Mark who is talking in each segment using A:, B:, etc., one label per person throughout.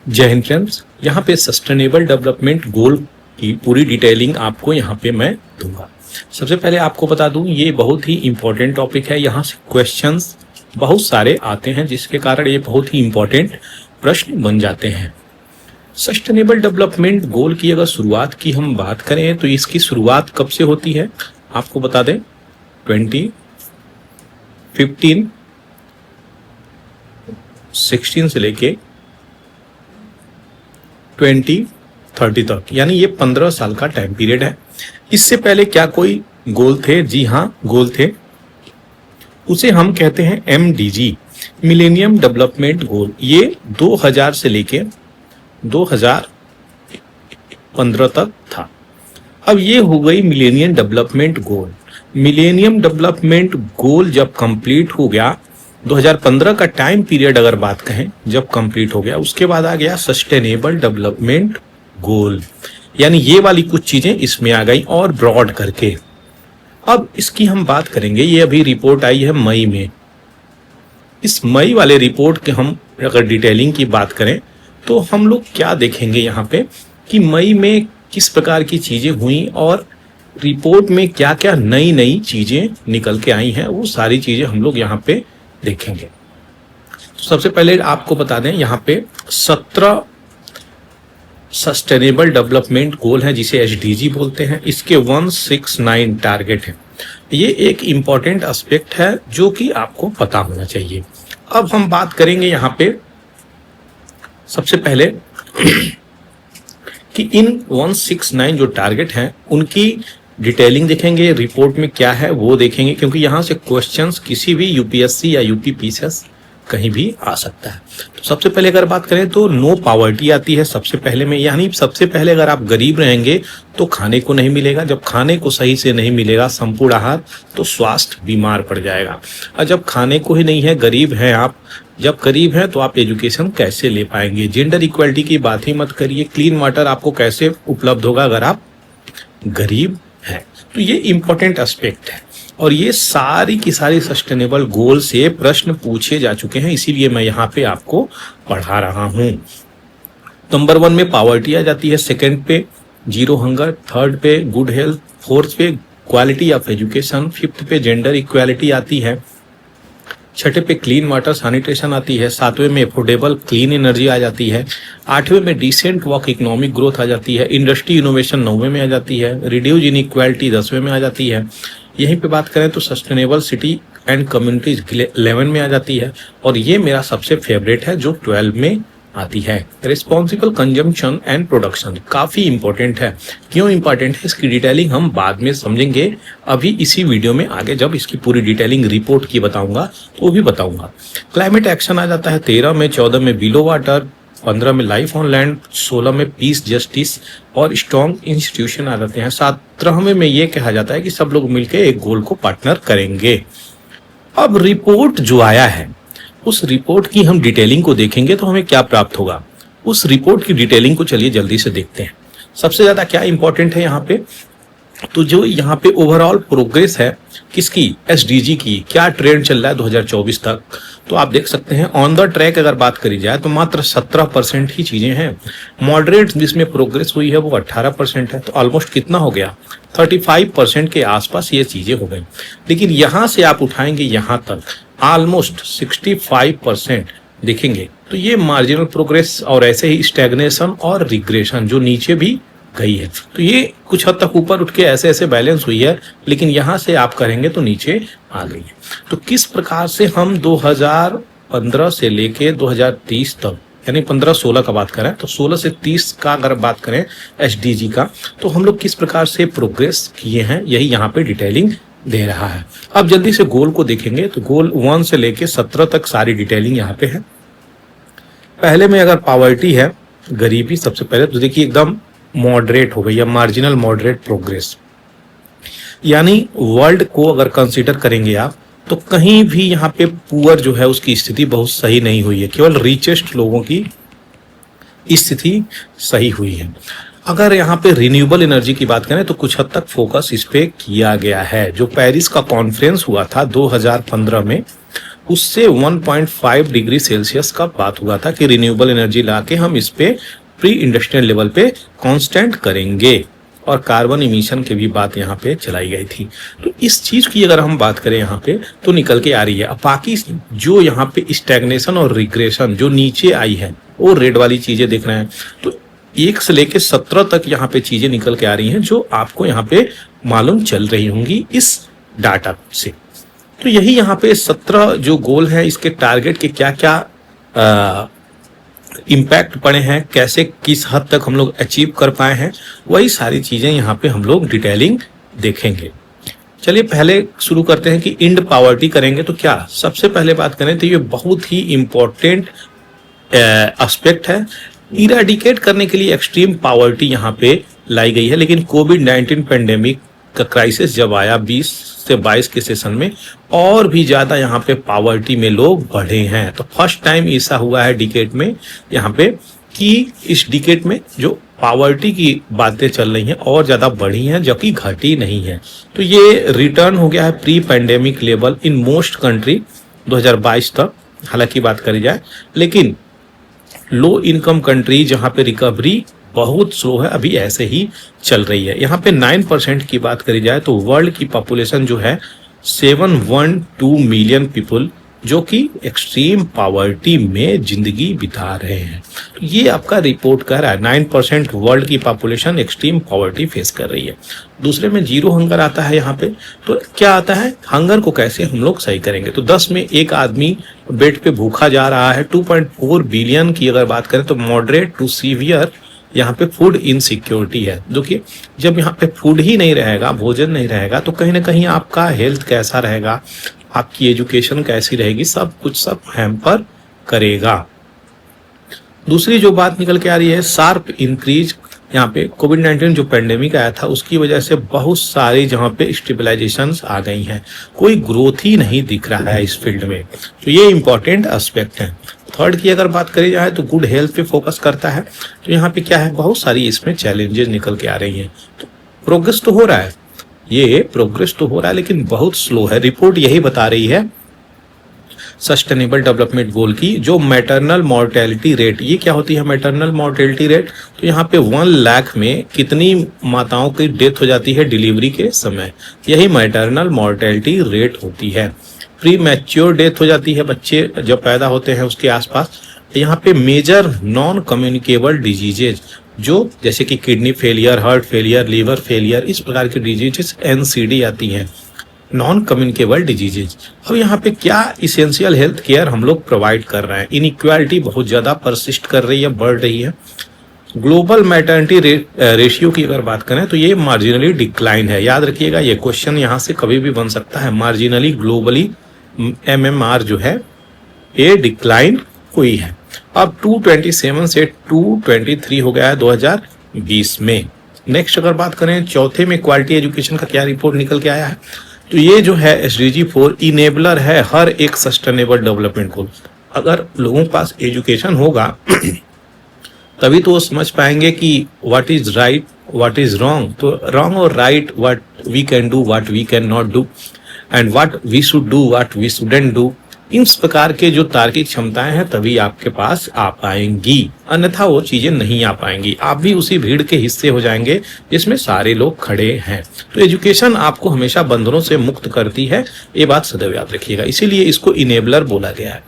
A: जय हिंद फ्रेंड्स, यहाँ पे सस्टेनेबल डेवलपमेंट गोल की पूरी डिटेलिंग आपको यहाँ पे मैं दूंगा। सबसे पहले आपको बता दूं, ये बहुत ही इम्पोर्टेंट टॉपिक है। यहाँ से क्वेश्चंस बहुत सारे आते हैं, जिसके कारण ये बहुत ही इम्पोर्टेंट प्रश्न बन जाते हैं। सस्टेनेबल डेवलपमेंट गोल की अगर शुरुआत की हम बात करें तो इसकी शुरुआत कब से होती है आपको बता दें, 2015, 16 से लेके 2030 तक, यानी ये 15 साल का टाइम पीरियड है। इससे पहले क्या कोई गोल थे? जी हाँ, गोल थे। उसे हम कहते हैं MDG, मिलेनियम डेवलपमेंट गोल। ये 2000 से लेके 2015 तक था। अब ये हो गई millennium development goal. Millennium development goal जब कंप्लीट हो गया, 2015 का टाइम पीरियड अगर बात कहें जब कंप्लीट हो गया, उसके बाद आ गया सस्टेनेबल डेवलपमेंट गोल, यानी ये वाली कुछ चीजें इसमें आ गई और ब्रॉड करके। अब इसकी हम बात करेंगे। ये अभी रिपोर्ट आई है मई में। इस मई वाले रिपोर्ट के हम अगर डिटेलिंग की बात करें तो हम लोग क्या देखेंगे यहाँ पे कि मई में किस प्रकार की चीजें हुई और रिपोर्ट में क्या क्या नई नई चीजें निकल के आई हैं, वो सारी चीजें हम लोग यहाँ पे देखेंगे। तो सबसे पहले आपको बता दें, यहाँ पे 17 सस्टेनेबल डेवलपमेंट गोल हैं, जिसे SDG बोलते हैं। इसके 169 टारगेट हैं। ये एक इम्पॉर्टेंट एस्पेक्ट है जो कि आपको पता होना चाहिए। अब हम बात करेंगे यहाँ पे सबसे पहले कि इन 169 जो टारगेट हैं उनकी डिटेलिंग देखेंगे, रिपोर्ट में क्या है वो देखेंगे, क्योंकि यहाँ से क्वेश्चंस किसी भी UPSC या UPPCS कहीं भी आ सकता है। तो सबसे पहले अगर बात करें तो नो पॉवर्टी आती है सबसे पहले में, यानी सबसे पहले अगर आप गरीब रहेंगे तो खाने को नहीं मिलेगा। जब खाने को सही से नहीं मिलेगा, संपूर्ण आहार, तो स्वास्थ्य बीमार पड़ जाएगा। और जब खाने को ही नहीं है, गरीब हैं आप, जब गरीब हैं तो आप एजुकेशन कैसे ले पाएंगे? जेंडर इक्वालिटी की बात ही मत करिए। क्लीन वाटर आपको कैसे उपलब्ध होगा अगर आप गरीब हैं? तो ये इंपॉर्टेंट एस्पेक्ट है और ये सारी की सारी सस्टेनेबल गोल से प्रश्न पूछे जा चुके हैं, इसीलिए मैं यहाँ पे आपको पढ़ा रहा हूँ। नंबर 1 में पॉवर्टी आ जाती है, सेकंड पे जीरो हंगर, थर्ड पे गुड हेल्थ, फोर्थ पे क्वालिटी ऑफ एजुकेशन, फिफ्थ पे जेंडर इक्वालिटी आती है, छठे पे क्लीन वाटर सैनिटेशन आती है, सातवें में अफोर्डेबल क्लीन एनर्जी आ जाती है, आठवें में डिसेंट वर्क इकोनॉमिक ग्रोथ आ जाती है, इंडस्ट्री इनोवेशन 9वें में आ जाती है, रिड्यूस इनइक्वालिटी 10वें में आ जाती है। यहीं पे बात करें तो सस्टेनेबल सिटी एंड कम्युनिटीज 11 में आ जाती है, और ये मेरा सबसे फेवरेट है जो 12 में आती है। रिस्पॉन्सिबल कंजम्पशन एंड प्रोडक्शन काफी इंपॉर्टेंट है। क्यों इंपॉर्टेंट है इसकी डिटेलिंग हम बाद में समझेंगे। अभी इसी वीडियो में आगे जब इसकी पूरी डिटेलिंग रिपोर्ट की बताऊंगा तो भी बताऊंगा। क्लाइमेट एक्शन आ जाता है 13 में, 14 में बिलो वाटर, 15 में लाइफ ऑन लैंड, 16 में पीस जस्टिस और स्ट्रॉन्ग इंस्टीट्यूशन आ जाते हैं। 17वें में ये कहा जाता है कि सब लोग मिलकर एक गोल को पार्टनर करेंगे। अब रिपोर्ट जो आया है उस रिपोर्ट की हम डिटेलिंग को देखेंगे तो हमें क्या प्राप्त होगा। उस रिपोर्ट की डिटेलिंग को चलिए जल्दी से देखते हैं। सबसे ज्यादा क्या इंपॉर्टेंट है यहाँ पे, तो जो यहाँ पे ओवरऑल प्रोग्रेस है किसकी, SDG की, क्या ट्रेंड चल रहा है 2024 तक, तो आप देख सकते हैं ऑन द ट्रैक अगर बात करी जाए तो मात्र 17% ही चीजें हैं। मॉडरेट जिसमें प्रोग्रेस हुई है वो 18% है, तो ऑलमोस्ट कितना हो गया, 35% के आसपास ये चीजें हो गई। लेकिन यहाँ से आप उठाएंगे यहाँ तक ऑलमोस्ट 65% देखेंगे तो ये मार्जिनल प्रोग्रेस और ऐसे ही स्टैग्नेशन और रिग्रेशन जो नीचे भी गई है। तो ये कुछ हद तक ऊपर उठ के ऐसे ऐसे बैलेंस हुई है, लेकिन यहाँ से आप करेंगे तो नीचे आ गई है। तो किस प्रकार से हम 2015 से लेके 2030 तक, यानी 15-16 का बात करें तो 16 से 30 का अगर बात करें SDG का, तो हम लोग किस प्रकार से प्रोग्रेस किए हैं यही यहाँ पे डिटेलिंग दे रहा है। अब जल्दी से गोल को देखेंगे तो गोल 1 से लेके 17 तक सारी डिटेलिंग यहाँ पे है। पहले में अगर पॉवर्टी है, गरीबी, सबसे पहले तो देखिए एकदम मॉडरेट हो गई या मार्जिनल मॉडरेट प्रोग्रेस, यानी वर्ल्ड को अगर कंसीडर करेंगे आप तो कहीं भी यहाँ पे पुअर जो है उसकी स्थिति बहुत सही नहीं हुई है, केवल रिचेस्ट लोगों की स्थिति सही हुई है। अगर यहाँ पे रिन्यूएबल एनर्जी की बात करें तो कुछ हद तक फोकस इस पे किया गया है। जो पेरिस का कॉन्फ्रेंस हुआ था 2015 में, उससे 1.5 डिग्री सेल्सियस का बात हुआ था कि रिन्यूएबल एनर्जी लाके हम इस पे प्री इंडस्ट्रियल लेवल पे कांस्टेंट करेंगे, और कार्बन इमिशन की भी बात यहाँ पे चलाई गई थी। तो इस चीज की अगर हम बात करें यहाँ पे तो निकल के आ रही है। अब बाकी जो यहाँ पे स्टैग्नेशन और रिग्रेशन जो नीचे आई है वो रेड वाली चीजें देख रहे हैं, तो 1 से लेके 17 तक यहाँ पे चीजें निकल के आ रही हैं जो आपको यहाँ पे मालूम चल रही होंगी इस डाटा से। तो यही यहाँ पे 17 जो गोल है इसके टारगेट के क्या क्या इम्पैक्ट पड़े हैं, कैसे किस हद तक हम लोग अचीव कर पाए हैं, वही सारी चीजें यहाँ पे हम लोग डिटेलिंग देखेंगे। चलिए पहले शुरू करते हैं कि इंड पावर्टी करेंगे तो क्या। सबसे पहले बात करें तो ये बहुत ही इंपॉर्टेंट एस्पेक्ट है। इरेडिकेट करने के लिए एक्सट्रीम पावर्टी यहाँ पे लाई गई है, लेकिन कोविड-19 पेंडेमिक का क्राइसिस जब आया 20 से 22 के सेशन में, और भी ज्यादा यहाँ पे पावर्टी में लोग बढ़े हैं। तो फर्स्ट टाइम ऐसा हुआ है डिकेड में यहाँ पे कि इस डिकेड में जो पावर्टी की बातें चल रही हैं और ज्यादा बढ़ी हैं, जबकि घटी नहीं है। तो ये रिटर्न हो गया है pre pandemic level in most country 2022 तक, हालांकि बात करी जाए, लेकिन लो इनकम कंट्री जहाँ पे रिकवरी बहुत स्लो है, अभी ऐसे ही चल रही है। यहाँ पे 9% की बात करी जाए तो वर्ल्ड की पॉपुलेशन जो है 712 मिलियन पीपल जो कि एक्सट्रीम पावर्टी में जिंदगी बिता रहे हैं। तो ये आपका रिपोर्ट कह रहा है 9% वर्ल्ड की पॉपुलेशन एक्सट्रीम पावर्टी फेस कर रही है। दूसरे में जीरो हंगर आता है यहाँ पे। तो क्या आता है, हंगर को कैसे हम लोग सही करेंगे। तो 10 में एक आदमी बेड पे भूखा जा रहा है। 2.4 बिलियन की अगर बात करें तो मॉडरेट टू सीवियर यहाँ पे फूड इनसिक्योरिटी है। देखिए जब यहाँ पे फूड ही नहीं रहेगा, भोजन नहीं रहेगा, तो कहीं ना कहीं आपका हेल्थ कैसा रहेगा, आपकी एजुकेशन कैसी रहेगी, सब कुछ सब हैम्पर करेगा। दूसरी जो बात निकल के आ रही है, शार्प इंक्रीज यहाँ पे कोविड-19 जो पेंडेमिक आया था उसकी वजह से बहुत सारी जहाँ पे स्टेबलाइजेशन आ गई हैं, कोई ग्रोथ ही नहीं दिख रहा है इस फील्ड में। तो ये इंपॉर्टेंट एस्पेक्ट है। थर्ड की अगर बात करी जाए तो गुड हेल्थ पे फोकस करता है। तो यहाँ पे क्या है, बहुत सारी इसमें चैलेंजेस निकल के आ रही हैं। तो प्रोग्रेस तो हो रहा है, ये प्रोग्रेस तो हो रहा है, लेकिन बहुत स्लो है। रिपोर्ट यही बता रही है सस्टेनेबल डेवलपमेंट गोल की जो मैटरनल मॉर्टेलिटी रेट, ये क्या होती है मैटरनल मॉर्टेलिटी रेट। तो यहाँ पे 1 लाख में कितनी माताओं की डेथ हो जाती है डिलीवरी के समय, यही मैटरनल मॉर्टेलिटी रेट होती है। प्री मैच्योर डेथ हो जाती है बच्चे जब पैदा होते हैं उसके आसपास। यहाँ पे मेजर नॉन कम्युनिकेबल डिजीजेज जो जैसे कि kidney failure, heart failure, liver failure, इस प्रकार की डिजीजेस NCD आती हैं, नॉन कम्युनिकेबल डिजीजेज। अब यहाँ पे क्या इसेंशियल हेल्थ केयर हम लोग प्रोवाइड कर रहे हैं। इनइक्वालिटी बहुत ज्यादा परसिस्ट कर रही है, बढ़ रही है। ग्लोबल मैटर्निटी रेशियो की अगर बात करें तो ये मार्जिनली डिक्लाइन है। याद रखिएगा ये क्वेश्चन यहाँ से कभी भी बन सकता है। मार्जिनली ग्लोबली MMR जो है ये डिक्लाइन हुई है। अब 227 से 223 हो गया है 2020 में। नेक्स्ट अगर बात करें चौथे में क्वालिटी एजुकेशन का क्या रिपोर्ट निकल के आया है, तो ये जो है SDG 4 इनेबलर है हर एक सस्टेनेबल डेवलपमेंट गोल। अगर लोगों के पास एजुकेशन होगा तभी तो वो समझ पाएंगे कि what is right, what is wrong. तो रॉन्ग और right, what we can do, what we cannot do, and what we should do, what we shouldn't do, इस प्रकार के जो तार्किक क्षमताएं हैं तभी आपके पास आ पाएंगी, अन्यथा वो चीजें नहीं आ पाएंगी। आप भी उसी भीड़ के हिस्से हो जाएंगे जिसमें सारे लोग खड़े हैं। तो एजुकेशन आपको हमेशा बंधनों से मुक्त करती है, ये बात सदैव याद रखिएगा, इसीलिए इसको इनेबलर बोला गया है।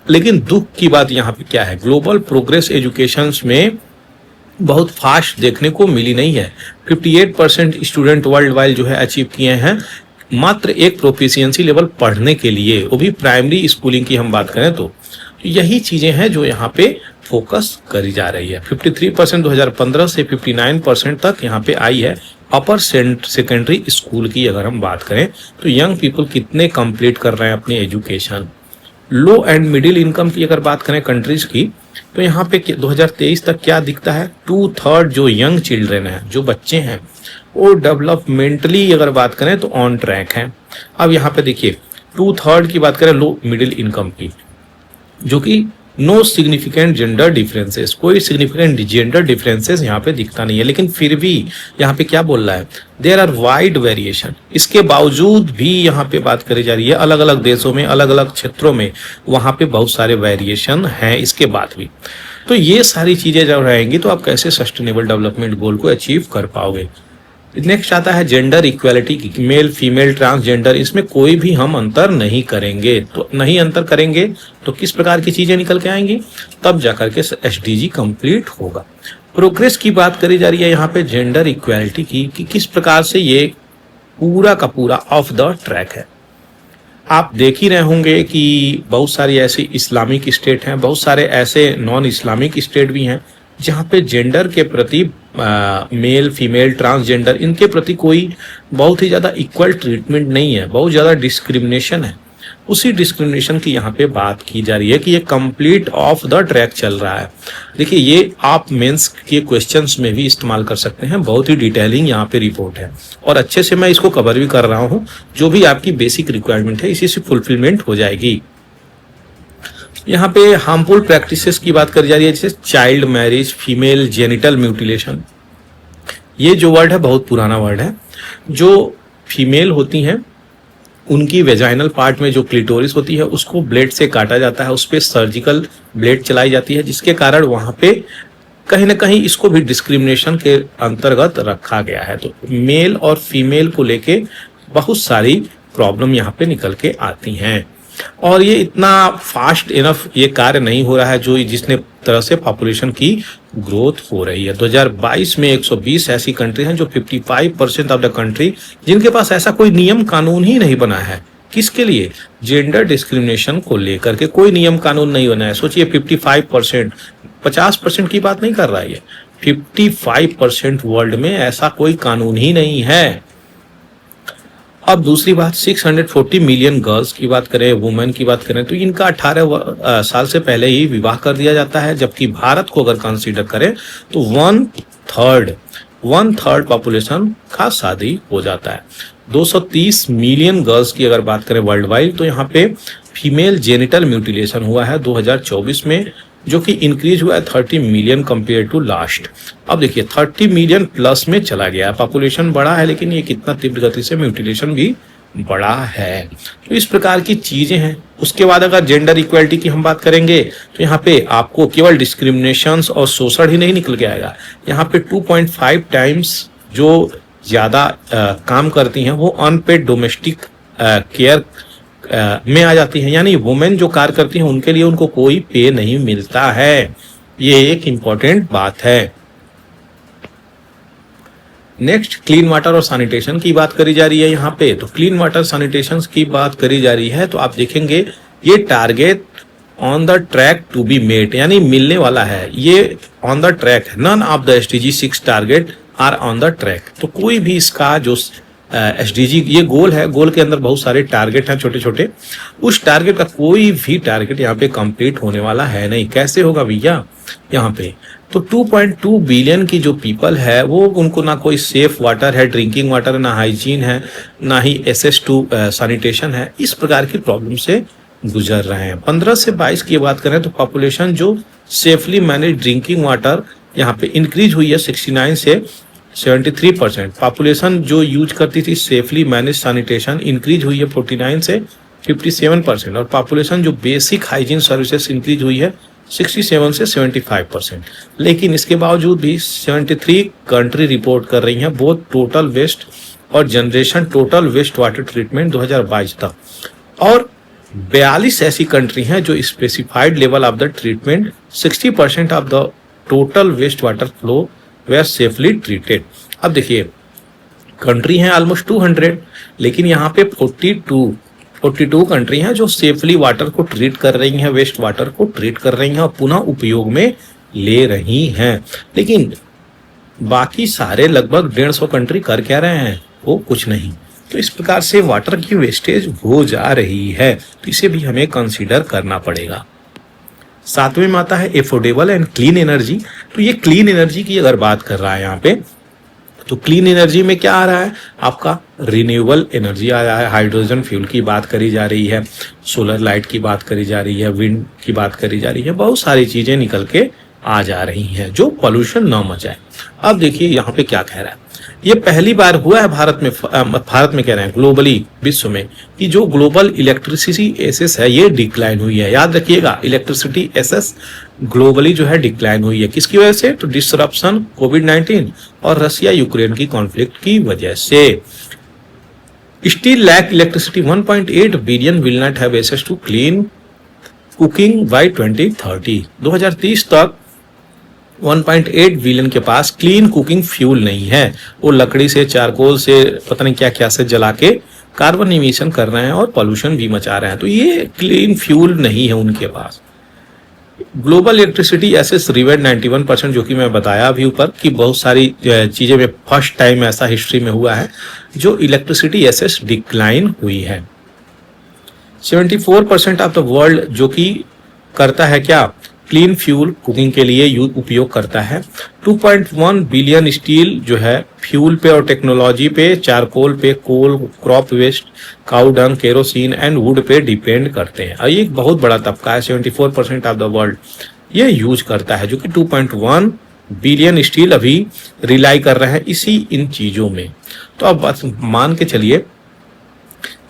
A: लेकिन दुख की बात यहाँ पे क्या है, ग्लोबल प्रोग्रेस एजुकेशन में बहुत फास्ट देखने को मिली नहीं है। 58% स्टूडेंट वर्ल्ड वाइड जो है अचीव किए हैं मात्र एक प्रोफिशिएंसी लेवल पढ़ने के लिए, वो भी प्राइमरी स्कूलिंग की हम बात करें तो यही चीजें हैं जो यहाँ पे फोकस करी जा रही है। 53% 2015 से 59% तक यहाँ पे आई है अपर सेकेंडरी स्कूल की अगर हम बात करें तो यंग पीपल कितने कंप्लीट कर रहे हैं अपनी education. Low and middle income की अगर बात करें कंट्रीज की तो यहाँ पे 2023 तक क्या दिखता है, 2/3 जो यंग चिल्ड्रन है, जो बच्चे हैं वो डेवलपमेंटली अगर बात करें तो ऑन ट्रैक हैं। अब यहाँ पे देखिए 2/3 की बात करें लो मिडिल इनकम की, जो कि नो सिग्निफिकेंट जेंडर डिफरेंसेस, कोई सिग्निफिकेंट जेंडर डिफरेंसेस यहाँ पे दिखता नहीं है। लेकिन फिर भी यहाँ पे क्या बोल रहा है, देयर आर वाइड वेरिएशन, इसके बावजूद भी यहाँ पे बात करी जा रही है अलग अलग देशों में, अलग अलग क्षेत्रों में वहाँ पे बहुत सारे वेरिएशन हैं इसके बाद भी। तो ये सारी चीजें जब रहेंगी तो आप कैसे सस्टेनेबल डेवलपमेंट गोल को अचीव कर पाओगे। नेक्स्ट आता है जेंडर इक्वालिटी की, मेल फीमेल ट्रांसजेंडर, इसमें कोई भी हम अंतर नहीं करेंगे। तो नहीं अंतर करेंगे तो किस प्रकार की चीजें निकल के आएंगी, तब जाकर के एसडीजी कंप्लीट होगा। प्रोग्रेस की बात करी जा रही है यहाँ पे जेंडर इक्वालिटी की, कि किस प्रकार से ये पूरा का पूरा ऑफ द ट्रैक है। आप देख ही रहे होंगे कि बहुत सारी ऐसी इस्लामिक स्टेट हैं, बहुत सारे ऐसे नॉन इस्लामिक स्टेट भी हैं जहाँ पे जेंडर के प्रति मेल फीमेल ट्रांसजेंडर इनके प्रति कोई बहुत ही ज़्यादा इक्वल ट्रीटमेंट नहीं है, बहुत ज़्यादा डिस्क्रिमिनेशन है। उसी डिस्क्रिमिनेशन की यहाँ पे बात की जा रही है कि ये कंप्लीट ऑफ द ट्रैक चल रहा है। देखिए ये आप मेंस के क्वेश्चंस में भी इस्तेमाल कर सकते हैं, बहुत ही डिटेलिंग यहाँ पे रिपोर्ट है और अच्छे से मैं इसको कवर भी कर रहा हूँ। जो भी आपकी बेसिक रिक्वायरमेंट है इसी से फुलफिलमेंट हो जाएगी। यहाँ पे हार्मफुल प्रैक्टिसेस की बात करी जा रही है, जैसे child marriage, female genital mutilation. ये जो वर्ड है बहुत पुराना वर्ड है। जो फीमेल होती हैं उनकी वेजाइनल पार्ट में जो क्लिटोरिस होती है उसको ब्लेड से काटा जाता है, उस पर सर्जिकल ब्लेड चलाई जाती है, जिसके कारण वहाँ पे कहीं ना कहीं इसको भी डिस्क्रिमिनेशन के अंतर्गत रखा गया है। तो मेल और फीमेल को लेके बहुत सारी प्रॉब्लम यहाँ पे निकल के आती हैं और ये इतना फास्ट इनफ ये कार्य नहीं हो रहा है जो जिसने तरह से पॉपुलेशन की ग्रोथ हो रही है। 2022 में 120 ऐसी कंट्री हैं जो 55% ऑफ द कंट्री जिनके पास ऐसा कोई नियम कानून ही नहीं बना है। किसके लिए, जेंडर डिस्क्रिमिनेशन को लेकर के कोई नियम कानून नहीं बना है। सोचिए 55%, 50% की बात नहीं कर रहा है ये, 55% वर्ल्ड में ऐसा कोई कानून ही नहीं है। अब दूसरी बात, 640 मिलियन गर्ल्स की बात करें, वुमेन की बात करें तो इनका 18 साल से पहले ही विवाह कर दिया जाता है, जबकि भारत को अगर कंसीडर करें तो वन थर्ड पॉपुलेशन का शादी हो जाता है। 230 मिलियन गर्ल्स की अगर बात करें वर्ल्ड वाइड तो यहाँ पे फीमेल जेनिटल म्यूटिलेशन हुआ है 2024 में, जो कि इंक्रीज हुआ है 30 मिलियन कंपेयर टू लास्ट। अब देखिए 30 मिलियन प्लस में चला गया है, पॉपुलेशन बढ़ा है लेकिन ये कितना तीव्र गति से म्यूटिलेशन भी बढ़ा है। तो इस प्रकार की चीजें हैं। उसके बाद अगर जेंडर इक्वालिटी की हम बात करेंगे तो यहाँ पे आपको केवल डिस्क्रिमिनेशन और शोषण ही नहीं निकल के आएगा, यहाँ पे 2.5 टाइम्स जो ज्यादा काम करती हैं वो अनपेड डोमेस्टिक केयर में आ जाती है, यानी वुमेन जो कार्य करती हैं उनके लिए उनको कोई पे नहीं मिलता है। ये एक इंपॉर्टेंट बात है। नेक्स्ट, क्लीन वाटर और सैनिटेशन की बात करी जा रही है यहाँ पे। तो क्लीन वाटर सैनिटेशन की बात करी जा रही है तो आप देखेंगे ये target on the track to be met, यानी मिलने वाला है, ये ऑन द ट्रैक है। None of the SDG 6 target are on the track. तो कोई भी इसका जो SDG ये गोल है, गोल के अंदर बहुत सारे टारगेट हैं छोटे छोटे, उस टारगेट का कोई भी टारगेट यहाँ पे कंप्लीट होने वाला है नहीं। कैसे होगा भैया, यहाँ पे तो 2.2 बिलियन की जो पीपल है वो उनको ना कोई सेफ वाटर है, ड्रिंकिंग वाटर, ना हाइजीन है, ना ही SS2 सैनिटेशन है, इस प्रकार की प्रॉब्लम से गुजर रहे हैं। 15 से 22 की बात करें तो पॉपुलेशन जो सेफली मैनेज ड्रिंकिंग वाटर यहाँ पे इंक्रीज हुई है 69 से 73%। पॉपुलेशन जो यूज करती थी सेफली मैनेज सैनिटेशन इंक्रीज हुई है 49 से 57%। और पॉपुलेशन जो बेसिक हाइजीन सर्विसेज इंक्रीज हुई है 67 से 75%। लेकिन इसके बावजूद भी 73 कंट्री रिपोर्ट कर रही हैं बोथ टोटल वेस्ट और generation total waste water treatment 2022 तक, और 42 ऐसी कंट्री हैं जो specified level of the treatment 60% of the total waste water flow were safely treated. अब देखिए कंट्री हैं ऑलमोस्ट 200, लेकिन यहाँ पे 42 कंट्री हैं जो सेफली वाटर को ट्रीट कर रही हैं, वेस्ट वाटर को ट्रीट कर रही हैं और पुनः उपयोग में ले रही हैं। लेकिन बाकी सारे लगभग 150 कंट्री कर क्या रहे हैं, वो कुछ नहीं। तो इस प्रकार से वाटर की वेस्टेज हो जा रही है, तो इसे भी हमें कंसीडर करना पड़ेगा। सातवें में आता है एफोर्डेबल एंड क्लीन एनर्जी। तो ये क्लीन एनर्जी की अगर बात कर रहा है यहाँ पे, तो क्लीन एनर्जी में क्या आ रहा है, आपका रिन्यूएबल एनर्जी आ रहा है, हाइड्रोजन फ्यूल की बात करी जा रही है, सोलर लाइट की बात करी जा रही है, विंड की बात करी जा रही है, बहुत सारी चीजें निकल के आ जा रही हैं जो पॉल्यूशन न मचाए। अब देखिए यहाँ पे क्या कह रहा है, ये पहली बार हुआ है भारत में कह रहे हैं ग्लोबली, विश्व में, कि जो ग्लोबल इलेक्ट्रिसिटी एसेस है ये डिक्लाइन हुई है। याद रखिएगा, इलेक्ट्रिसिटी एसेस ग्लोबली जो है डिक्लाइन हुई है, किसकी वजह से, तो डिसरप्शन कोविड-19 और रशिया यूक्रेन की कॉन्फ्लिक्ट की वजह से। Still lack electricity 1.8 billion will not have access to clean cooking by 2030। 2030 तक 1.8 बिलियन के पास क्लीन कुकिंग फ्यूल नहीं है, वो लकड़ी से, चारकोल से, पता नहीं क्या क्या से जला के कार्बन इमिशन कर रहे हैं और पॉल्यूशन भी मचा रहे हैं, तो ये क्लीन फ्यूल नहीं है उनके पास। ग्लोबल इलेक्ट्रिसिटी एसेस रिवेट 91%, जो कि मैं बताया अभी ऊपर कि बहुत सारी चीजें में फर्स्ट टाइम ऐसा हिस्ट्री में हुआ है जो इलेक्ट्रिसिटी एसेस डिक्लाइन हुई है। 74% ऑफ द वर्ल्ड जो कि करता है क्या, क्लीन फ्यूल कुकिंग के लिए उपयोग करता है। 2.1 बिलियन स्टील जो है फ्यूल पे और टेक्नोलॉजी पे, चारकोल पे, coal, crop waste, cow dung, kerosene and wood पे डिपेंड करते हैं। और ये एक बहुत बड़ा तबका है, 74% ऑफ द वर्ल्ड ये यूज करता है, जो कि 2.1 बिलियन स्टील अभी रिलाई कर रहे हैं इसी इन चीजों में। तो अब बस मान के चलिए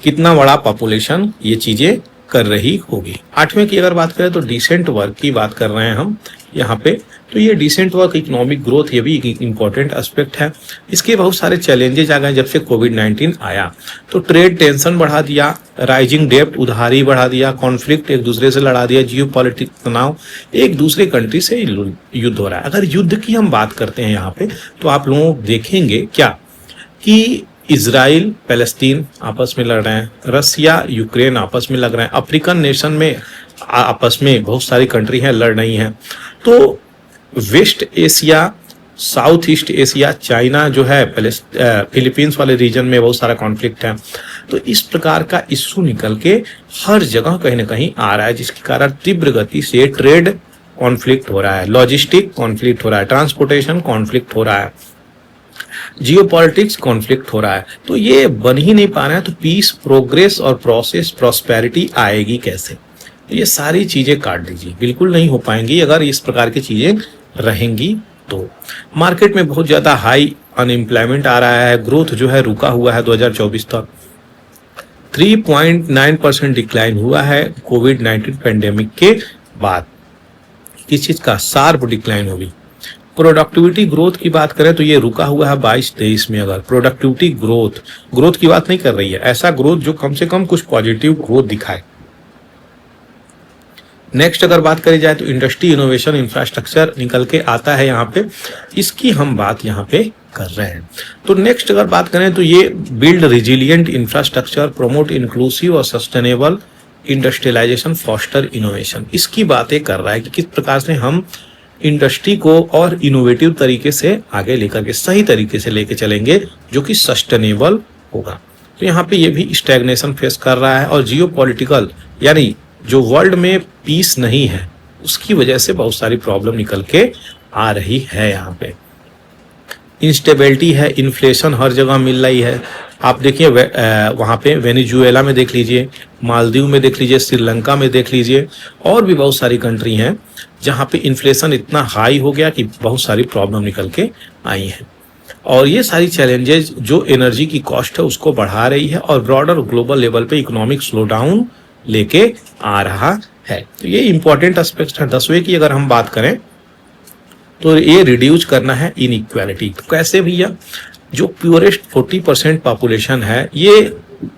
A: कितना बड़ा पॉपुलेशन ये चीजें कर रही होगी। 8वें की अगर बात करें तो डिसेंट वर्क की बात कर रहे हैं हम यहाँ पे, तो ये डिसेंट वर्क इकोनॉमिक ग्रोथ ये भी एक इंपॉर्टेंट एस्पेक्ट है। इसके बहुत सारे चैलेंजेस आ गए जब से कोविड-19 आया, तो ट्रेड टेंशन बढ़ा दिया, राइजिंग डेब्ट उधारी बढ़ा दिया, कॉन्फ्लिक्ट एक दूसरे से लड़ा दिया, जियो पॉलिटिक्स तनाव, एक दूसरे कंट्री से युद्ध हो रहा है। अगर युद्ध की हम बात करते हैं यहाँ पे तो आप लोग देखेंगे क्या कि इजराइल पैलेस्तीन आपस में लड़ रहे हैं, रसिया यूक्रेन आपस में लग रहे हैं, अफ्रीकन नेशन में आपस में बहुत सारी कंट्री हैं लड़ रही हैं, तो west Asia, south east Asia, China जो है, फिलीपींस वाले रीजन में बहुत सारा कॉन्फ्लिक्ट है। तो इस प्रकार का इश्यू निकल के हर जगह कहीं ना कहीं आ रहा है, जिसके कारण तीव्र गति से ट्रेड कॉन्फ्लिक्ट हो रहा है, लॉजिस्टिक कॉन्फ्लिक्ट हो रहा है, ट्रांसपोर्टेशन कॉन्फ्लिक्ट हो रहा है, जियोपॉलिटिक्स कॉन्फ्लिक्ट हो रहा है। तो ये बन ही नहीं पा रहा है, तो पीस, प्रोग्रेस और प्रोसेस, प्रॉस्पेरिटी आएगी कैसे? तो ये सारी चीजें काट दीजिए, बिल्कुल नहीं हो पाएंगी अगर इस प्रकार की चीजें रहेंगी। तो मार्केट में बहुत ज्यादा हाई अनएम्प्लॉयमेंट आ रहा है, ग्रोथ जो है रुका हुआ है 2024 तक, 3.9% डिक्लाइन हुआ है कोविड-19 पेंडेमिक के बाद। किस चीज का? शार्प डिक्लाइन होगी। प्रोडक्टिविटी ग्रोथ की बात करें तो ये रुका हुआ है 22-23 में। अगर प्रोडक्टिविटी ग्रोथ की बात नहीं कर रही है, ऐसा ग्रोथ जो कम से कम कुछ पॉजिटिव ग्रोथ दिखाए। नेक्स्ट अगर बात करी जाए तो इंडस्ट्री, इनोवेशन, इंफ्रास्ट्रक्चर निकल के आता है यहाँ पे, इसकी हम बात यहाँ पे कर रहे हैं। तो नेक्स्ट अगर बात करें तो ये build resilient infrastructure, promote inclusive और सस्टेनेबल इंडस्ट्रियलाइजेशन, फॉस्टर इनोवेशन, इसकी बातें कर रहा है कि किस प्रकार से हम इंडस्ट्री को और इनोवेटिव तरीके से आगे लेकर के सही तरीके से लेके चलेंगे जो कि सस्टेनेबल होगा। तो यहाँ पे ये भी स्टैग्नेशन फेस कर रहा है, और जियोपॉलिटिकल यानी जो वर्ल्ड में पीस नहीं है उसकी वजह से बहुत सारी प्रॉब्लम निकल के आ रही है। यहाँ पे इंस्टेबिलिटी है, इन्फ्लेशन हर जगह मिल रही है। आप देखिए वहाँ पे वेनेजुएला में देख लीजिए, मालदीव में देख लीजिए, श्रीलंका में देख लीजिए, और भी बहुत सारी कंट्री हैं जहाँ पे इन्फ्लेशन इतना हाई हो गया कि बहुत सारी प्रॉब्लम निकल के आई हैं। और ये सारी चैलेंजेस जो एनर्जी की कॉस्ट है उसको बढ़ा रही है और ब्रॉडर ग्लोबल लेवल पे इकोनॉमिक स्लोडाउन लेके आ रहा है। तो ये इंपॉर्टेंट एस्पेक्ट है। 10वें की अगर हम बात करें तो ये रिड्यूस करना है इनइक्वालिटी। तो कैसे भैया? जो प्योरेस्ट 40% पॉपुलेशन है ये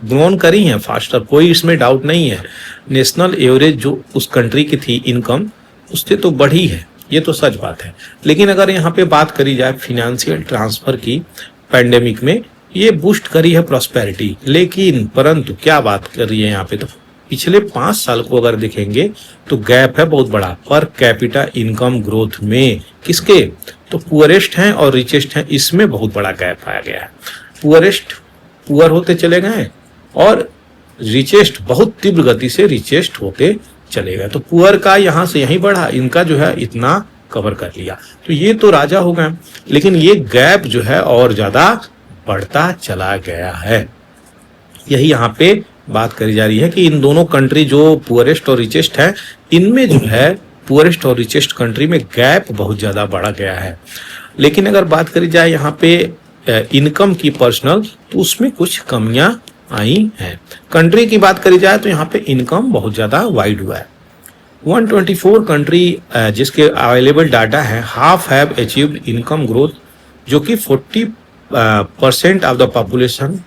A: ग्रोन करी है फास्टर, कोई इसमें डाउट नहीं है। नेशनल एवरेज जो उस कंट्री की थी इनकम उससे तो बढ़ी है, ये तो सच बात है। लेकिन अगर यहाँ पे बात करी जाए फिनेंशियल ट्रांसफर की, पैंडेमिक में ये बूस्ट करी है प्रॉस्पेरिटी, लेकिन परंतु क्या बात कर रही है यहाँ पे, तो पिछले 5 साल को अगर देखेंगे तो गैप है बहुत बड़ा पर कैपिटा इनकम ग्रोथ में। किसके? तो पुअरेस्ट हैं और रिचेस्ट हैं, इसमें बहुत बड़ा गैप आया गया है। पुअरेस्ट पुअर होते चले गए और रिचेस्ट बहुत तीव्र गति से रिचेस्ट होते चले गए। तो पुअर का यहाँ से यहीं बढ़ा, इनका जो है इतना कवर कर लिया। तो ये तो राजा हो गए, लेकिन ये गैप जो है और ज्यादा बढ़ता चला गया है। यही यहाँ पे बात करी जा रही है कि इन दोनों कंट्री जो पुअरेस्ट और रिचेस्ट है, इनमें जो है पुअरेस्ट और रिचेस्ट कंट्री में गैप बहुत ज्यादा बढ़ा गया है। लेकिन अगर बात करी जाए यहाँ पे इनकम की पर्सनल, तो उसमें कुछ कमियां आई हैं। कंट्री की बात करी जाए तो यहाँ पे इनकम बहुत ज्यादा वाइड हुआ है। 124 कंट्री जिसके अवेलेबल डाटा है, half have achieved income growth, जो कि 40% of the population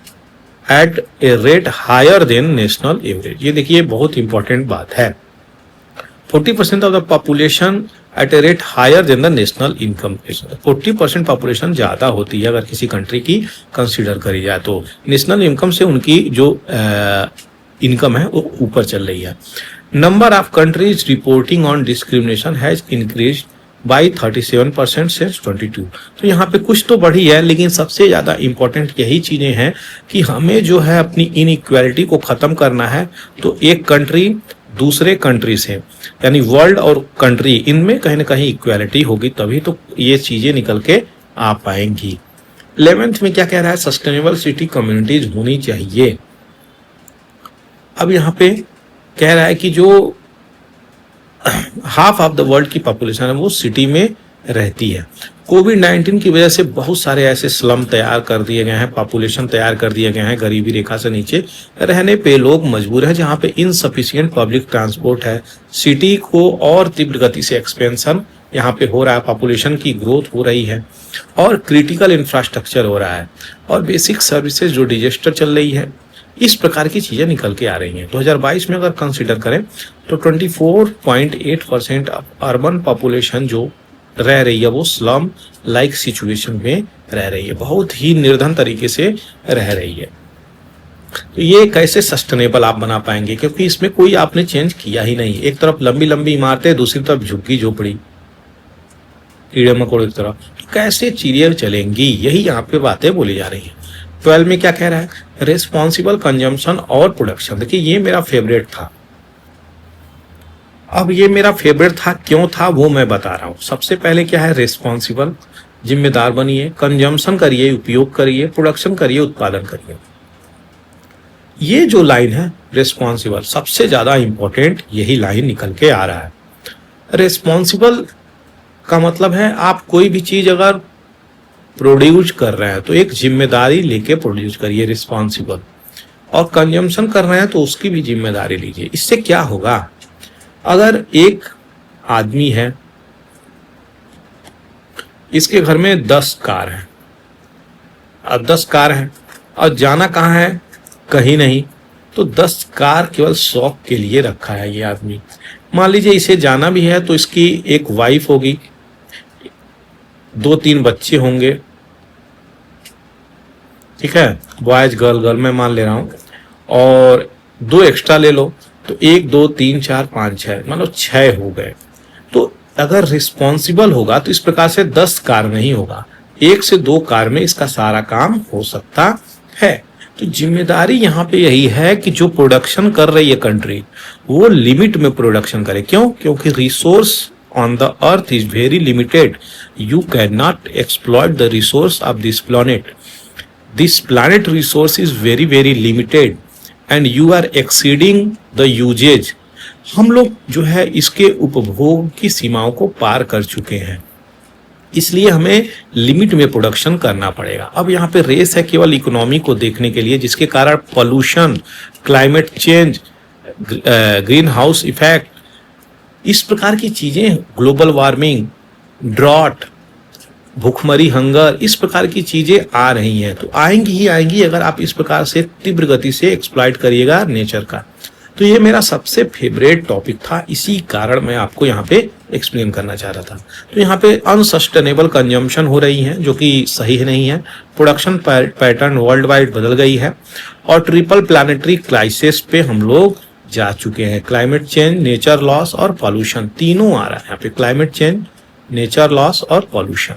A: at a rate higher than national average. ये देखिए बहुत इंपॉर्टेंट बात है, 40% of the population at a rate higher than the national income. 40% population ज्यादा होती है अगर किसी कंट्री की कंसीडर करी जाए तो, नेशनल इनकम से उनकी जो इनकम है वो ऊपर चल रही है। Number of countries reporting on discrimination has increase by 37% since 22। तो यहाँ पे कुछ तो बढ़ी है, लेकिन सबसे ज्यादा इंपॉर्टेंट यही चीजें हैं कि हमें जो है अपनी इनइक्वालिटी को खत्म करना है। तो एक कंट्री दूसरे कंट्री से, यानी वर्ल्ड और कंट्री, इनमें कहीं ना कहीं इक्वालिटी होगी, तभी तो ये चीजें निकल के आ पाएंगी। 11th में क्या कह रहा है, सस्टेनेबल सिटी कम्युनिटीज होनी चाहिए। अब यहाँ पे कह रहा है कि जो हाफ ऑफ द वर्ल्ड की पॉपुलेशन है वो सिटी में रहती है। कोविड-19 की वजह से बहुत सारे ऐसे स्लम तैयार कर दिए गए हैं, पॉपुलेशन तैयार कर दिए गए हैं, गरीबी रेखा से नीचे रहने पे लोग मजबूर हैं, जहाँ पे इनसफिशिएंट पब्लिक ट्रांसपोर्ट है। सिटी को और तीव्र गति से एक्सपेंशन यहाँ पे हो रहा है, पॉपुलेशन की ग्रोथ हो रही है और क्रिटिकल इंफ्रास्ट्रक्चर हो रहा है और बेसिक सर्विसेज जो डिजास्टर चल रही है, इस प्रकार की चीजें निकल के आ रही हैं। 2022 में अगर कंसीडर करें तो 24.8% अर्बन पॉपुलेशन जो रह रही है वो स्लम लाइक सिचुएशन में रह रही है, बहुत ही निर्धन तरीके से रह रही है। तो ये कैसे सस्टेनेबल आप बना पाएंगे, क्योंकि इसमें कोई आपने चेंज किया ही नहीं। एक तरफ लंबी लंबी इमारतें, दूसरी तरफ झुग्गी झोपड़ी, कीड़े मकोड़े की तरफ, तो कैसे चीजें चलेंगी, यही यहाँ पे बातें बोली जा रही है। 12 में क्या कह रहा है, रिस्पॉन्सिबल कंजम्पशन और प्रोडक्शन। देखिए ये मेरा फेवरेट था। अब ये मेरा फेवरेट था क्यों था वो मैं बता रहा हूं। सबसे पहले क्या है, रिस्पॉन्सिबल, जिम्मेदार बनिए, कंजम्पशन करिए, उपयोग करिए, प्रोडक्शन करिए, उत्पादन करिए। ये जो लाइन है रिस्पॉन्सिबल, सबसे ज्यादा इंपॉर्टेंट यही लाइन निकल के आ रहा है। रिस्पॉन्सिबल का मतलब है आप कोई भी चीज अगर प्रोड्यूस कर रहे हैं तो एक जिम्मेदारी लेके प्रोड्यूस करिए, रिस्पॉन्सिबल, और कंजम्पशन कर रहे हैं तो उसकी भी जिम्मेदारी लीजिए। इससे क्या होगा, अगर एक आदमी है, इसके घर में 10 कार हैं, अब 10 कार हैं और जाना कहाँ है, कहीं नहीं, तो 10 कार केवल शौक के लिए रखा है ये आदमी। मान लीजिए इसे जाना भी है तो इसकी एक वाइफ होगी, 2-3 बच्चे होंगे, ठीक है, बॉयज गर्ल मैं मान ले रहा हूं, और 2 एक्स्ट्रा ले लो तो 1 2 3 4 5 6, मान लो 6 हो गए। तो अगर रिस्पॉन्सिबल होगा तो इस प्रकार से 10 कार नहीं होगा, 1 से 2 कार में इसका सारा काम हो सकता है। तो जिम्मेदारी यहाँ पे यही है कि जो प्रोडक्शन कर रही है कंट्री वो लिमिट में प्रोडक्शन करे। क्यों? क्योंकि resource on the earth is very limited. You cannot exploit the resource of this planet. This planet resource is very very limited and you are exceeding the usage. हम लोग जो है इसके उपभोग की सीमाओं को पार कर चुके हैं, इसलिए हमें लिमिट में प्रोडक्शन करना पड़ेगा। अब यहाँ पे रेस है केवल इकोनॉमी को देखने के लिए, जिसके कारण pollution, climate change, green house effect, इस प्रकार की चीजें, ग्लोबल वार्मिंग, ड्रॉट, भूखमरी, हंगर, इस प्रकार की चीजें आ रही हैं। तो आएंगी ही आएंगी अगर आप इस प्रकार से तीव्र गति से एक्सप्लॉइट करिएगा नेचर का। तो ये मेरा सबसे फेवरेट टॉपिक था, इसी कारण मैं आपको यहाँ पे एक्सप्लेन करना चाह रहा था। तो यहाँ पे अनसस्टेनेबल कंजम्पशन हो रही है जो कि सही नहीं है, प्रोडक्शन पैटर्न वर्ल्ड वाइड बदल गई है और ट्रिपल प्लानिटरी क्राइसिस पे हम लोग जा चुके हैं। क्लाइमेट चेंज, नेचर लॉस और पॉल्यूशन, तीनों आ रहा है यहाँ पे, क्लाइमेट चेंज, नेचर लॉस और पॉल्यूशन।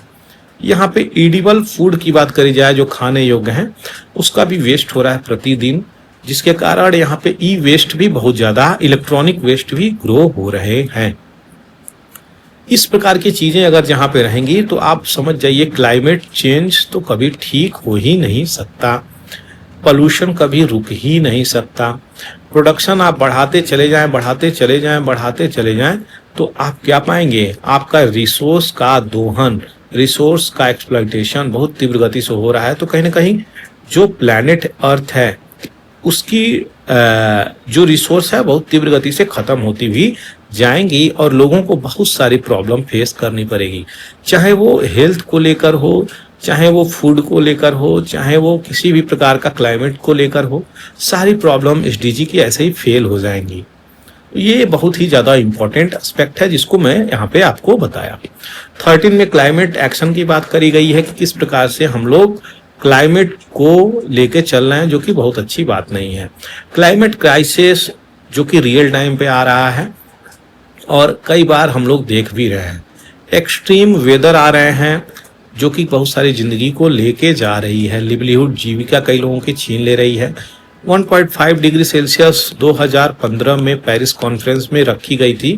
A: यहाँ पे एडिबल फूड की बात करी जाए, जो खाने योग्य है, उसका भी वेस्ट हो रहा है प्रतिदिन, जिसके कारण यहाँ पे ई वेस्ट भी बहुत ज्यादा, इलेक्ट्रॉनिक वेस्ट भी ग्रो हो रहे हैं। इस प्रकार की चीजें अगर जहाँ पे रहेंगी तो आप समझ जाइए क्लाइमेट चेंज तो कभी ठीक हो ही नहीं सकता, पोल्यूशन कभी रुक ही नहीं सकता। प्रोडक्शन आप बढ़ाते चले जाएं, बढ़ाते चले जाएं, बढ़ाते चले जाएं, तो आप क्या पाएंगे, आपका रिसोर्स का दोहन, रिसोर्स का एक्सप्लॉयटेशन बहुत तीव्र गति से हो रहा है। तो कहीं ना कहीं जो प्लैनेट अर्थ है उसकी जो रिसोर्स है बहुत तीव्र गति से खत्म होती हुई जाएंगी और लोगों को बहुत सारी प्रॉब्लम फेस करनी पड़ेगी, चाहे वो हेल्थ को लेकर हो, चाहे वो फूड को लेकर हो, चाहे वो किसी भी प्रकार का क्लाइमेट को लेकर हो। सारी प्रॉब्लम एसडीजी की ऐसे ही फेल हो जाएंगी। ये बहुत ही ज़्यादा इंपॉर्टेंट एस्पेक्ट है जिसको मैं यहाँ पे आपको बताया। 13 में क्लाइमेट एक्शन की बात करी गई है कि किस प्रकार से हम लोग क्लाइमेट को लेके चल रहे हैं, जो कि बहुत अच्छी बात नहीं है। क्लाइमेट क्राइसिस जो कि रियल टाइम पे आ रहा है और कई बार हम लोग देख भी रहे हैं। एक्सट्रीम वेदर आ रहे हैं जो कि बहुत सारी जिंदगी को लेके जा रही है, लिवलीहुड जीविका कई लोगों की छीन ले रही है। 1.5 डिग्री सेल्सियस 2015 में पेरिस कॉन्फ्रेंस में रखी गई थी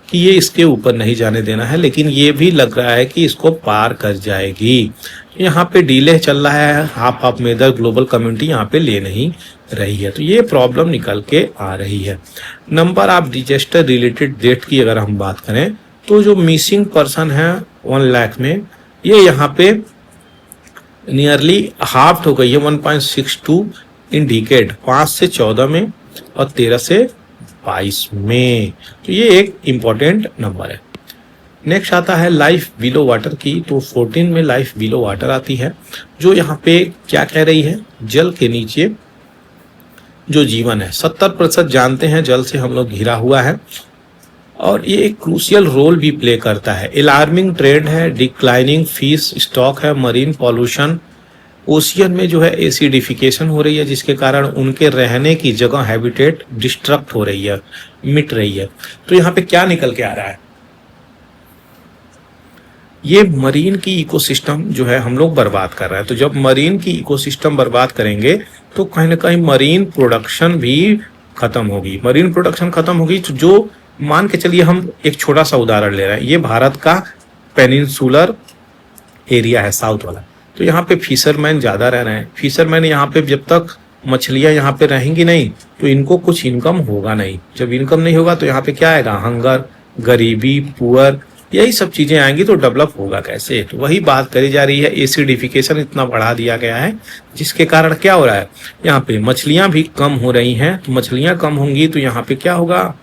A: कि ये इसके ऊपर नहीं जाने देना है, लेकिन ये भी लग रहा है कि इसको पार कर जाएगी। यहाँ पे डीले चल रहा है, half of major global community यहाँ पे ले नहीं रही है, तो ये प्रॉब्लम निकल के आ रही है। Number of disaster related death की अगर हम बात करें तो जो मिसिंग पर्सन है 1 लाख में, ये यहाँ पे नियरली हाफ हो गई है, 1.62 इन डिकेड, 5 से 14 में और 13 से 22 में। तो ये एक इम्पॉर्टेंट नंबर है। नेक्स्ट आता है लाइफ बिलो वाटर की, तो 14 में लाइफ बिलो वाटर आती है, जो यहाँ पे क्या कह रही है, जल के नीचे जो जीवन है। 70% जानते हैं जल से हम लोग घिरा हुआ है और ये एक क्रूशियल रोल भी प्ले करता है। अलार्मिंग ट्रेंड है, डिक्लाइनिंग फिश स्टॉक है, मरीन पॉल्यूशन, ओशियन में जो है एसिडिफिकेशन हो रही है जिसके कारण उनके रहने की जगह हैबिटेट डिस्ट्रक्ट हो रही है, मिट रही है। तो यहाँ पे क्या निकल के आ रहा है, ये मरीन की इकोसिस्टम जो है हम लोग बर्बाद कर रहे हैं। तो जब मरीन की इकोसिस्टम बर्बाद करेंगे तो कहीं ना कहीं मरीन प्रोडक्शन भी खत्म होगी। मरीन प्रोडक्शन खत्म होगी तो जो मान के चलिए, हम एक छोटा सा उदाहरण ले रहे हैं, ये भारत का पेनिनसुलर एरिया है साउथ वाला, तो यहाँ पे फिशरमैन ज़्यादा रह रहे हैं। फिशरमैन यहाँ पे जब तक मछलियाँ यहाँ पे रहेंगी नहीं तो इनको कुछ इनकम होगा नहीं। जब इनकम नहीं होगा तो यहाँ पे क्या आएगा, हंगर, गरीबी, पुअर, यही सब चीज़ें आएंगी। तो डेवलप होगा कैसे, तो वही बात करी जा रही है। एसिडिफिकेशन इतना बढ़ा दिया गया है जिसके कारण क्या हो रहा है, यहाँ पे मछलियाँ भी कम हो रही हैं। तो मछलियाँ कम होंगी तो यहाँ पे क्या होगा,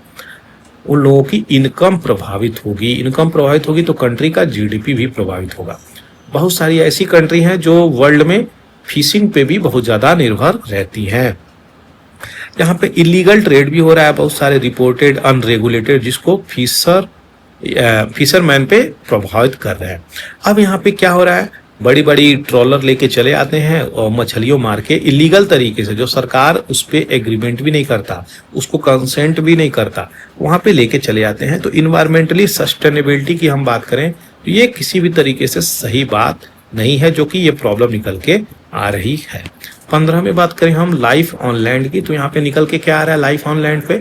A: उन लोगों की इनकम प्रभावित होगी। इनकम प्रभावित होगी तो कंट्री का जीडीपी भी प्रभावित होगा। बहुत सारी ऐसी कंट्री हैं जो वर्ल्ड में फिशिंग पे भी बहुत ज़्यादा निर्भर रहती हैं। यहाँ पे इलीगल ट्रेड भी हो रहा है, बहुत सारे रिपोर्टेड अनरेगुलेटेड, जिसको फिशरमैन पे प्रभावित कर रहे हैं। अब यहाँ पे क्या हो रहा है, बड़ी बड़ी ट्रॉलर लेके चले आते हैं और मछलियों मार के इलीगल तरीके से, जो सरकार उस पर एग्रीमेंट भी नहीं करता, उसको कंसेंट भी नहीं करता, वहाँ पे लेके चले आते हैं। तो इन्वायरमेंटली सस्टेनेबिलिटी की हम बात करें तो ये किसी भी तरीके से सही बात नहीं है, जो कि ये प्रॉब्लम निकल के आ रही है। 15 में बात करें हम लाइफ ऑन लैंड की, तो यहाँ पे निकल के क्या आ रहा है लाइफ ऑन लैंड पे,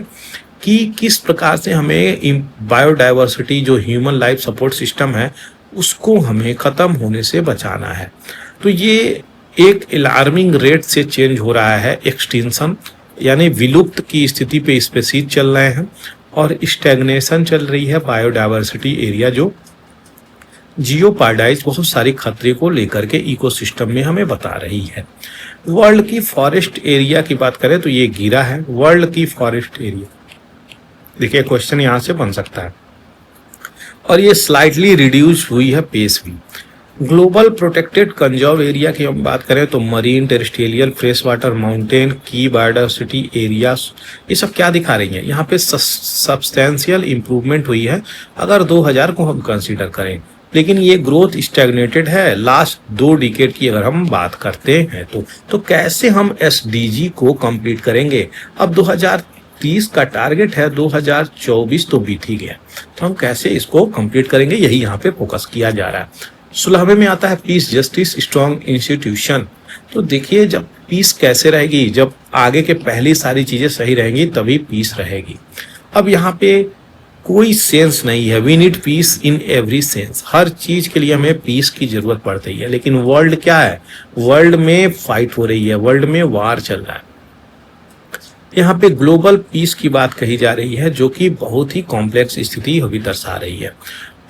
A: कि किस प्रकार से हमें बायोडाइवर्सिटी जो ह्यूमन लाइफ सपोर्ट सिस्टम है उसको हमें खत्म होने से बचाना है। तो ये एक अलार्मिंग रेट से चेंज हो रहा है, एक्सटिंक्शन यानी विलुप्त की स्थिति पे स्पीशीज चल रहे हैं और स्टैग्नेशन चल रही है। बायोडाइवर्सिटी एरिया जो जियोपार्डाइज बहुत सारी खतरे को लेकर के इकोसिस्टम में हमें बता रही है। वर्ल्ड की फॉरेस्ट एरिया की बात करें तो ये गिरा है, वर्ल्ड की फॉरेस्ट एरिया। देखिए क्वेश्चन यहाँ से बन सकता है, और ये स्लाइटली रिड्यूस हुई है पेस भी। ग्लोबल प्रोटेक्टेड कंजर्व एरिया की हम बात करें तो marine, terrestrial, fresh water, mountain, की बायोडाइवर्सिटी एरियाज, ये सब क्या दिखा रही हैं, यहाँ पे सब्सटेंशियल इंप्रूवमेंट हुई है अगर 2000 को हम कंसीडर करें, लेकिन ये ग्रोथ स्टैग्नेटेड है लास्ट 2 डिकेड की अगर हम बात करते हैं तो कैसे हम एसडीजी को कंप्लीट करेंगे। अब 2030 का टारगेट है, 2024 तो बीत ही गया, तो हम कैसे इसको कंप्लीट करेंगे, यही यहाँ पे फोकस किया जा रहा है। 16वें में आता है पीस, जस्टिस, स्ट्रॉन्ग इंस्टीट्यूशन। तो देखिए जब पीस कैसे रहेगी, जब आगे के पहली सारी चीजें सही रहेंगी तभी पीस रहेगी। अब यहाँ पे कोई सेंस नहीं है। We need peace in every sense, हर चीज के लिए हमें पीस की जरूरत पड़ती है। लेकिन वर्ल्ड क्या है, वर्ल्ड में फाइट हो रही है, वर्ल्ड में वार चल रहा है। यहाँ पे ग्लोबल पीस की बात कही जा रही है, जो कि बहुत ही कॉम्प्लेक्स स्थिति अभी दर्शा रही है।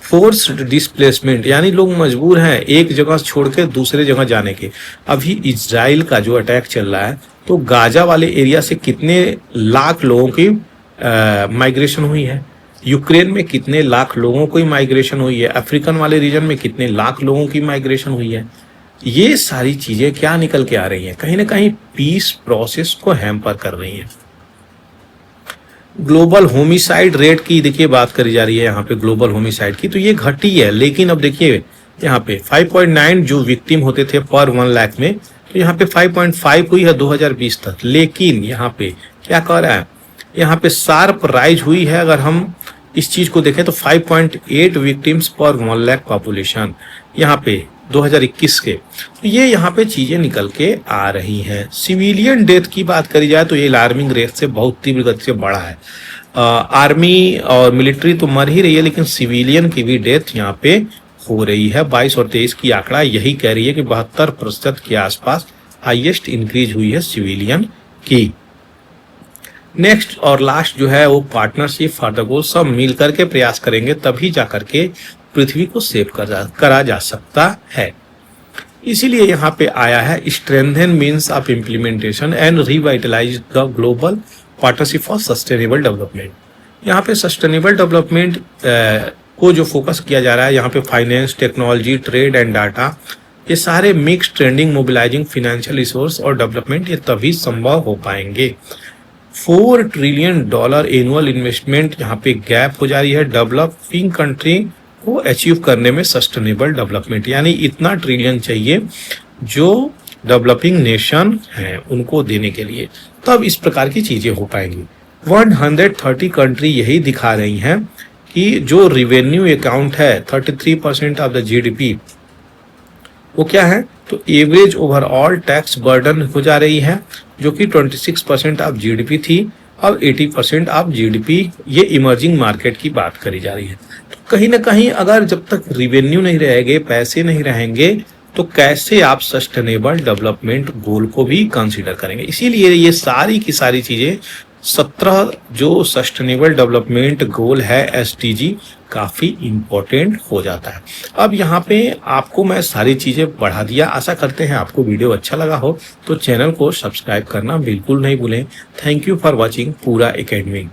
A: फोर्स्ड डिस्प्लेसमेंट, यानी लोग मजबूर हैं एक जगह छोड़ के दूसरे जगह जाने के। अभी इजराइल का जो अटैक चल रहा है, तो गाजा वाले एरिया से कितने लाख लोगों की माइग्रेशन हुई है, यूक्रेन में कितने लाख लोगों की माइग्रेशन हुई है, अफ्रीकन वाले रीजन में कितने लाख लोगों की माइग्रेशन हुई है। ये सारी चीजें क्या निकल के आ रही हैं, कहीं ना कहीं पीस प्रोसेस को हैम्पर कर रही हैं। ग्लोबल होमिसाइड रेट की देखिए बात करी जा रही है यहाँ पे, ग्लोबल होमिसाइड की, तो ये घटी है। लेकिन अब देखिए यहाँ पे 5.9 जो विक्टिम होते थे पर 1 लाख में, तो यहाँ पे 5.5 हुई है 2020 तक। लेकिन यहाँ पे क्या कह रहा है, यहाँ पे शार्प राइज हुई है। अगर हम इस चीज को देखें तो 5.8 विक्टिम्स पर 1 लाख पॉपुलेशन यहाँ पे 2021 के, तो ये यहाँ पे चीजें निकल के आ रही हैं। सिविलियन डेथ की बात करी जाए तो ये अलार्मिंग रेट से बहुत तीव्र गति से बढ़ा है। आर्मी और मिलिट्री तो मर ही रही है, लेकिन सिविलियन की भी डेथ यहाँ पे हो रही है। 22 और 23 की आंकड़ा यही कह रही है कि 72% के आसपास हाईएस्ट इंक्रीज हुई है सिविलियन की। नेक्स्ट और लास्ट जो है वो पार्टनरशिप फॉर द गोल, सब मिल करके प्रयास करेंगे तभी जा करके पृथ्वी को सेव करा जा सकता है। इसीलिए यहाँ पे आया है strengthen means of implementation and revitalise the global partnership for sustainable development. यहाँ पे सस्टेनेबल डेवलपमेंट को जो फोकस किया जा रहा है, यहाँ पे finance, technology, trade and data, ये सारे mix trending, mobilising financial resource और डेवलपमेंट, ये तभी संभव हो पाएंगे। $4 ट्रिलियन एनुअल इन्वेस्टमेंट यहाँ पे गैप हो जा रही है डेवलपिंग कंट्री को अचीव करने में सस्टेनेबल डेवलपमेंट, यानी इतना ट्रिलियन चाहिए जो डेवलपिंग नेशन हैं उनको देने के लिए, तब इस प्रकार की चीजें हो पाएंगी। 130 कंट्री यही दिखा रही हैं कि जो रिवेन्यू अकाउंट है 33% ऑफ द जीडीपी, वो क्या है, तो एवरेज ओवरऑल टैक्स बर्डन हो जा रही है, जो कि 26% ऑफ जीडीपी थी, अब 80% ऑफ जीडीपी। ये इमर्जिंग मार्केट की बात करी जा रही है। तो कहीं ना कहीं अगर जब तक रिवेन्यू नहीं रहेंगे, पैसे नहीं रहेंगे, तो कैसे आप सस्टेनेबल डेवलपमेंट गोल को भी कंसीडर करेंगे। इसीलिए ये सारी की सारी चीजें 17 जो सस्टेनेबल डेवलपमेंट गोल है एसडीजी, काफी इंपॉर्टेंट हो जाता है। अब यहाँ पे आपको मैं सारी चीजें बढ़ा दिया। आशा करते हैं आपको वीडियो अच्छा लगा हो, तो चैनल को सब्सक्राइब करना बिल्कुल नहीं भूलें। थैंक यू फॉर वॉचिंग पूरा एकेडमी।